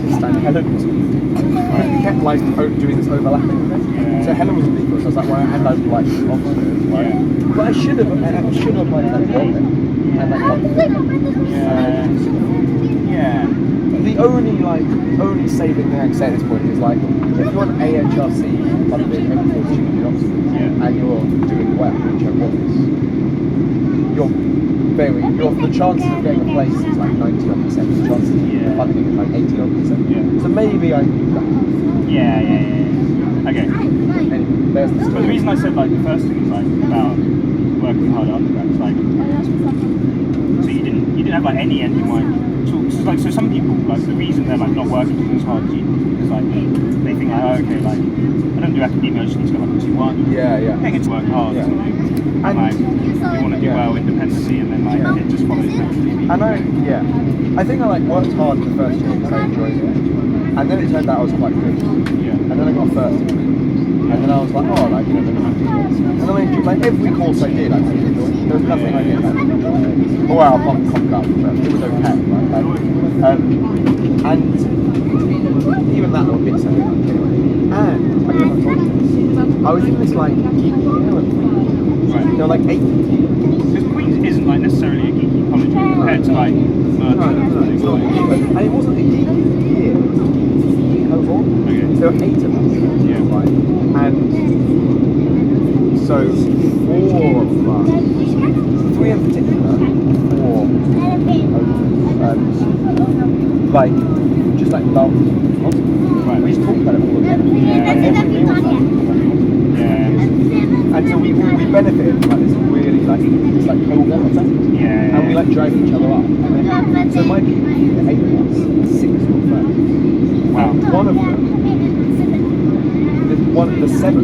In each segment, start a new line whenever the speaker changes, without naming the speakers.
next, and Helen was we kept like doing this overlapping thing. So Helen was in legal, so I was like, well, and I was like Oxford, right? But I should have like done it and like The only saving thing I can say at this point is like, if you're an AHRC funded medical student in Oxford and you're doing well, which I was, the chances of getting a place is like 90%, the chances of funding is like 80%. So maybe I knew that.
Okay.
Anyway, there's the story.
But the reason I said like the first thing is like about working hard at undergrad is like, so you didn't have like any end in mind. So some people, like, the reason they're like not working as hard as you do is like they think like, oh, okay, like I don't do academia, I just need to go like a 2-1.
They
get to work hard or something. And like they want to do well independently, and then like it just follows naturally.
I think I like worked hard in the first year because I enjoyed it, and then it turned out I was quite good. And then I got first, and then I was like, oh, like, you know, and then I enjoyed, like every course I did, I really enjoyed. There was nothing I did I didn't enjoy. Well, I cocked up, but it was okay. And even that little bit anyway. And I don't know if I told you this. I was in this like geeky there were like 8
because Queen's isn't like necessarily a geeky college compared to like Merton.
And it wasn't a geeky year, it was a geeky cohort. There were 8 of us. Right? And so 4 of us, 3 in particular, 4 like just like loved philosophy. We just talked about it all the time. Every meal time. And so we benefited from like this really like this like cohort effect. And we like drove each other up. So my PE, the 8 of us, 6 were first. Wow. One of them, the 7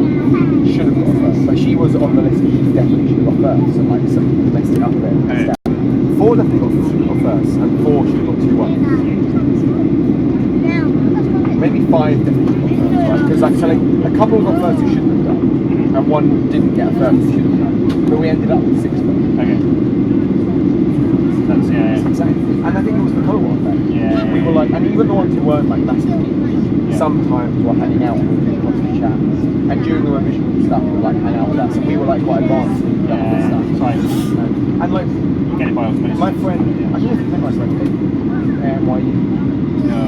should have got first. Like she was on the list, she definitely should have got first. And like some messed it up a bit. 4 definitely got first, and 4 should have got 2-1. Maybe 5 definitely got first, right? Because like, so like, a couple got first who shouldn't have done, and 1 didn't get a first who should have done. But we ended up with 6 first.
Okay. That's
It's insane. And I think it was the cohort effect. We were like, and even the ones who weren't like massive geeks, sometimes were hanging out with the coffee chats, and during the revision stuff, we were like hanging out with us, and we were like quite advanced in stuff. And like,
get it by osmosis.
My friend, I don't know if you met my friend, NYU.
No.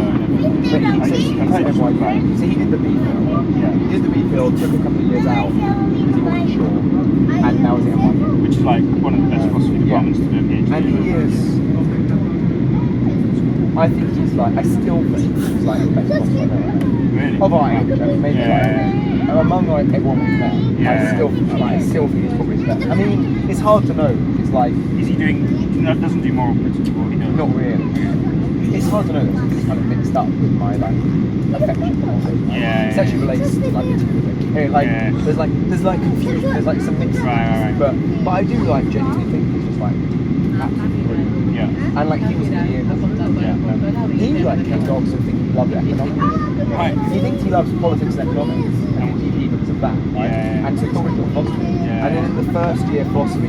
But he said NYU. So he did the B field. He did the B field, took a couple of years out because he wasn't sure, and now he's at NYU.
Which is like one of the best philosophy departments to do a PhD.
And he is, I think he's like, I still think he's like the best philosopher I've ever met.
Really?
Of our age, maybe among like everyone we've met, I still think he's probably the best. I mean, it's hard to know. It's like,
is he doing? Doesn't do moral criticism, or he does?
Not really. It's hard to know because it's kind of mixed up with my like affection for it. It actually relates to like there's like confusion. There's like some mixed.
Right.
But I do like genuinely think he's just like absolutely brilliant. And like he was in the year. He like came to Oxford thinking he loved economics.
Right.
He thinks he loves politics and economics, and he because of that. Right. And so he thought he took philosophy. And then in the first year philosophy,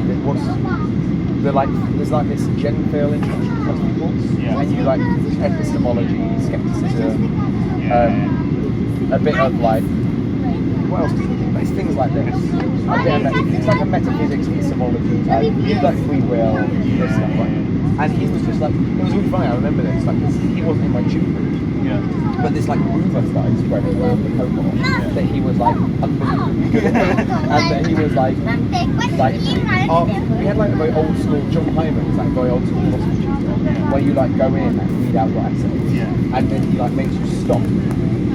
there's like this Gen Phil introduction to philosophy course, and you like epistemology, skepticism, a bit of like, what else do you think? It's things like this. It's like a metaphysics, epistemology type. You like free will, this stuff, right? And he was just like, it was really funny. I remember this. Like he wasn't in my tutor. But this like rumour started spreading around the cohort that he was like unbelievably good at it. And that he was like we had like a very old school, John Hyman is like a very old school philosophy tutor, where you like go in and read out your essays, and then he like makes you stop.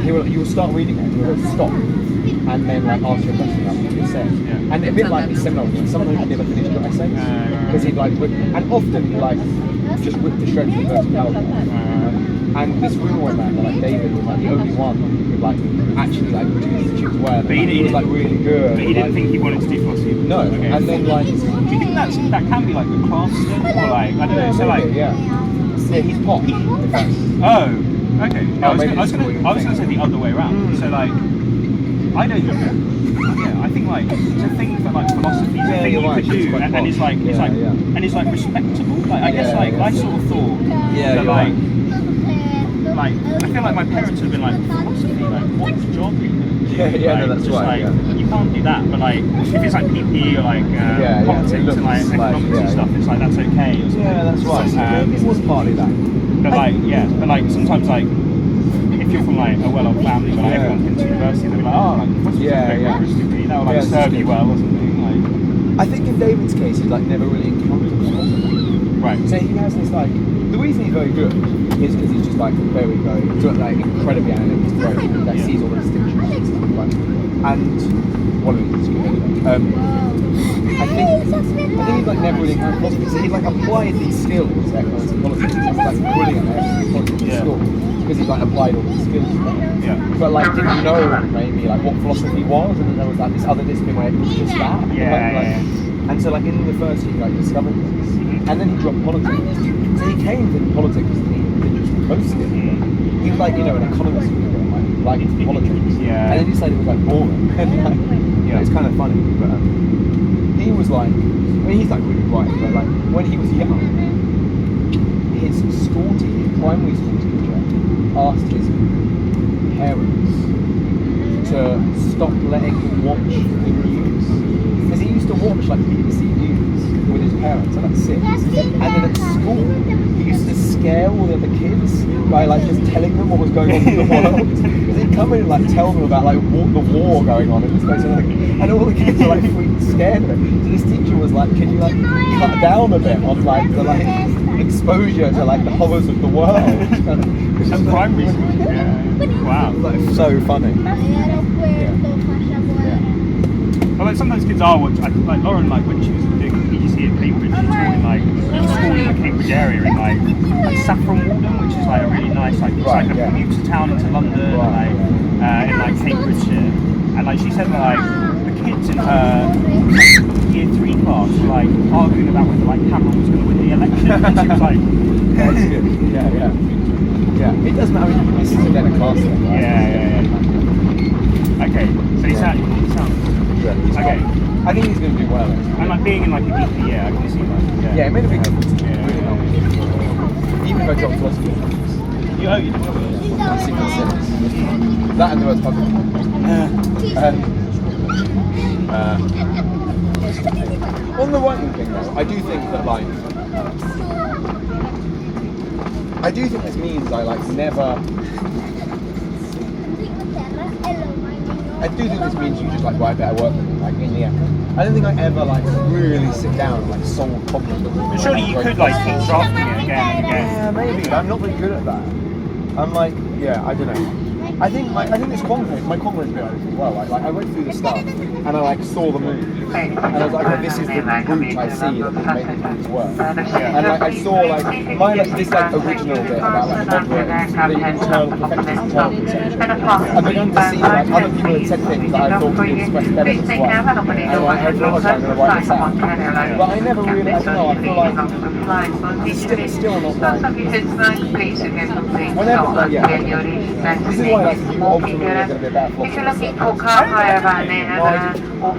You will start reading it, and he will stop, and then like ask you a question about what you said. And a bit like these seminars, sometimes you never finish your essays, because he'd like and often he like just ripped the shreds of the first paragraph. And this rumour went around that like David was like the only one who could like actually like do these tunes well. But he was like really good.
But he didn't think he wanted to do philosophy.
No. Okay. And then like, do
you think that can be like a class thing, or like I don't know? So like,
he's posh.
Oh, okay. I was gonna say the other way around. So like, I don't know. Yeah, I think like to think that like philosophy is a thing you could do, and it's like respectable. Like I guess like I sort of thought that like. like, I feel like my parents would have been like, philosophy, like, what's the job?
Yeah, no, that's
just,
right.
Like, you can't do that, but like, if it's like PP or like politics and like economics stuff, it's like that's okay. Or something.
Yeah, that's right. It was partly that.
But like sometimes like, if you're from like a well-off family, where like, everyone's been to university, they'll be like, oh, like, what's the degree? That will like serve you well or something. Like,
I think in David's case, he's like never really encountered philosophy.
right.
So he has this like, the reason he's very good is because he's just like very, like incredibly analytic, very like sees all the distinctions and stuff, right? And one of these is good anyway. I think he's like never really encountered philosophy, so he's like applied these skills, economics and politics, and he's like brilliant at politics at school because he's like applied all these skills.
Yeah.
But like didn't know maybe like what philosophy was, and then there was like this other discipline where it was just that. And so like in the first year he like discovered this, and then he dropped politics. So he came to politics and he was just mostly. He was like, you know, an economist like politics.
Yeah.
And then he said it was like boring. And like, it's kind of funny, but he was like, I mean he's like really bright, but like when he was young, his school teacher, primary school teacher, asked his parents to stop letting him watch the news, because he used to watch like BBC News with his parents at like 6, and then at school he used to scare all the other kids by like just telling them what was going on in the world. Because he'd come in and like tell them about like the war going on in this place, and all the kids were like freaking scared of it. So this teacher was like, "Can you like cut down a bit on like the like exposure to like the horrors of the world?"
Which is primary school. Yeah. Wow.
Like so funny.
Well, like sometimes kids are like Lauren, like when she was doing PGC at Cambridge, she taught in like a school in the Cambridge area in like Saffron Walden, which is like a really nice like it's like a commuter town into London, and in like Cambridgeshire. And like she said that like the kids in her year 3 class were like arguing about whether like Cameron was going to win the election, and she was like,
"That's good." Yeah. It doesn't matter. This is then a class. Right?
Yeah. Okay, so he sounds. Okay.
I think he's going to do well.
And like being in like a geeky, I can see that.
Yeah, it made a big difference. Really helped. Even if I dropped philosophy.
You did.
Secret Sins. That and the worst public. On the writing thing though, I do think that like, I do think this means I like never. I do think this means you just like write better work than me, like in the end. I don't think I ever like really sit down and like solve problems.
But surely you could like keep drafting it again and again.
Yeah, maybe. But I'm not very good at that. I'm like, I don't know. I think it's confidence. My confidence behind it as well. Like I went through the stuff and I like saw the move, and I was like, okay, this is the route I see that can make things work. And like I saw like my like this like original bit about like moderate, the internal perfectionist internal perception. I began to see like other people had said things that I thought could be expressed better as well. And like I thought, okay, I'm going to write this out. But I never really. I don't know. I feel like it's still not like. Whenever, like, this is why like you ultimately are going to be a better philosopher.